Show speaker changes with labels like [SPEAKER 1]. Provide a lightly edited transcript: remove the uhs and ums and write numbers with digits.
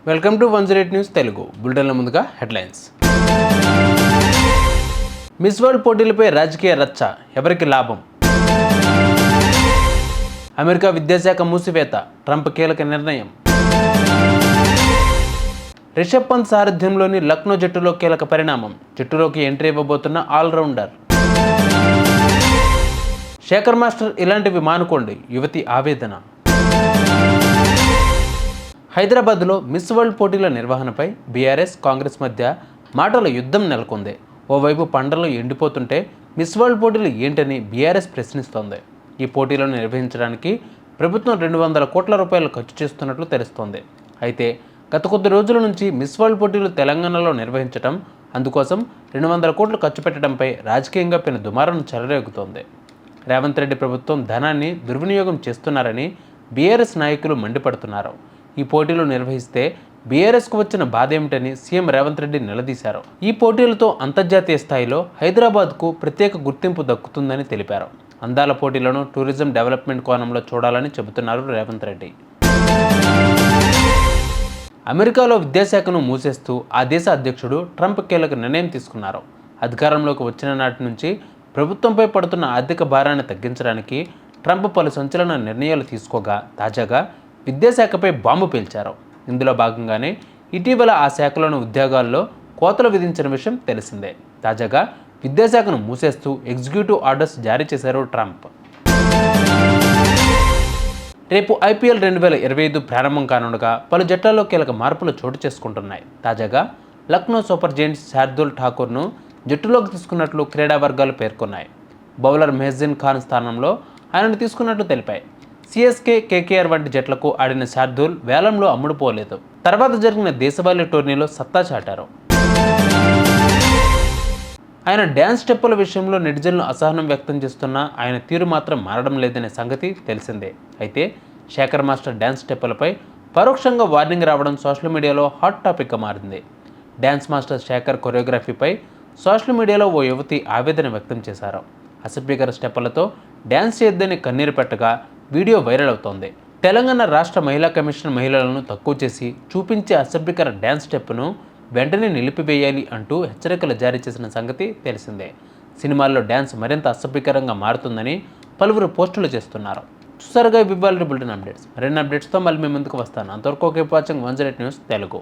[SPEAKER 1] Welcome to 108 news Telugu బులెటిన్ల ముందుగా headlines. Miss world పోటీలపై రాజకీయ రచ్చ, ఎవరికి లాభం? అమెరికా విద్యాశాఖ మూసివేత, ట్రంప్ కీలక నిర్ణయం. రిషబ్ పంత్ సారథ్యంలోని లక్నో జట్టులో కీలక పరిణామం, జట్టులోకి ఎంట్రీ ఇవ్వబోతున్న ఆల్రౌండర్. శేఖర్ మాస్టర్ ఇలాంటివి మానుకోండి, యువతి ఆవేదన. హైదరాబాద్లో మిస్ వరల్డ్ పోటీల నిర్వహణపై బీఆర్ఎస్ కాంగ్రెస్ మధ్య మాటల యుద్ధం నెలకొంది. ఓవైపు పంటలు ఎండిపోతుంటే మిస్ వరల్డ్ పోటీలు ఏంటని బీఆర్ఎస్ ప్రశ్నిస్తోంది. ఈ పోటీలను నిర్వహించడానికి ప్రభుత్వం 200 కోట్ల రూపాయలు ఖర్చు చేస్తున్నట్లు తెలుస్తోంది. అయితే గత కొద్ది రోజుల నుంచి మిస్ వరల్డ్ పోటీలు తెలంగాణలో నిర్వహించడం, అందుకోసం 200 కోట్లు ఖర్చు పెట్టడంపై రాజకీయంగా పెను దుమారం చెలరేగుతోంది. రేవంత్ రెడ్డి ప్రభుత్వం ధనాన్ని దుర్వినియోగం చేస్తున్నారని బీఆర్ఎస్ నాయకులు మండిపడుతున్నారు. ఈ పోటీలు నిర్వహిస్తే బీఆర్ఎస్కు వచ్చిన బాధ ఏమిటని సీఎం రేవంత్ రెడ్డి నిలదీశారు. ఈ పోటీలతో అంతర్జాతీయ స్థాయిలో హైదరాబాద్కు ప్రత్యేక గుర్తింపు దక్కుతుందని తెలిపారు. అందాల పోటీలను టూరిజం డెవలప్మెంట్ కోణంలో చూడాలని చెబుతున్నారు రేవంత్ రెడ్డి. అమెరికాలో విద్యాశాఖను మూసేస్తూ ఆ దేశ అధ్యక్షుడు ట్రంప్ కీలక నిర్ణయం తీసుకున్నారు. అధికారంలోకి వచ్చిన నాటి నుంచి ప్రభుత్వంపై పడుతున్న ఆర్థిక భారాన్ని తగ్గించడానికి ట్రంప్ పలు సంచలన నిర్ణయాలు తీసుకోగా తాజాగా విద్యాశాఖపై బాంబు పేల్చారు. ఇందులో భాగంగానే ఇటీవల ఆ శాఖలోని ఉద్యోగాల్లో కోతలు విధించిన విషయం తెలిసిందే. తాజాగా విద్యాశాఖను మూసేస్తూ ఎగ్జిక్యూటివ్ ఆర్డర్స్ జారీ చేశారు ట్రంప్. రేపు ఐపీఎల్ 2025 ప్రారంభం కానుండగా పలు జట్లలో కీలక మార్పులు చోటు చేసుకుంటున్నాయి. తాజాగా లక్నో సూపర్ జెయింట్స్ శార్దుల్ ఠాకూర్ను జట్టులోకి తీసుకున్నట్లు క్రీడా వర్గాలు పేర్కొన్నాయి. బౌలర్ మెహ్సిన్ ఖాన్ స్థానంలో ఆయనను తీసుకున్నట్లు తెలిపాయి. సిఎస్కే, కేకేఆర్ వంటి జట్లకు ఆడిన శార్దుల్ వేలంలో అమ్ముడుపోలేదు. తర్వాత జరిగిన దేశవాళీ టోర్నీలో సత్తా చాటారు. ఆయన డ్యాన్స్ స్టెప్పుల విషయంలో నెటిజన్లు అసహనం వ్యక్తం చేస్తున్నా ఆయన తీరు మాత్రం మారడం లేదనే సంగతి తెలిసిందే. అయితే శేఖర్ మాస్టర్ డ్యాన్స్ స్టెప్పులపై పరోక్షంగా వార్నింగ్ రావడం సోషల్ మీడియాలో హాట్ టాపిక్గా మారింది. డ్యాన్స్ మాస్టర్ శేఖర్ కొరియోగ్రఫీపై సోషల్ మీడియాలో ఓ యువతి ఆవేదన వ్యక్తం చేశారు. అసభ్యకర స్టెప్పులతో డ్యాన్స్ చేయొద్దని కన్నీరు పెట్టగా వీడియో వైరల్ అవుతోంది. తెలంగాణ రాష్ట్ర మహిళా కమిషన్ మహిళలను తక్కువ చేసి చూపించే అసభ్యకర డ్యాన్స్ స్టెప్ను వెంటనే నిలిపివేయాలి అంటూ హెచ్చరికలు జారీ చేసిన సంగతి తెలిసిందే. సినిమాల్లో డ్యాన్స్ మరింత అసభ్యకరంగా మారుతుందని పలువురు పోస్టులు చేస్తున్నారు. చూసారుగా ఇవాళ బులెటిన్ అప్డేట్స్. మరిన్ని అప్డేట్స్తో మళ్ళీ మీ ముందుకు వస్తాను. అంతవరకు వాచింగ్ 108 న్యూస్ తెలుగు.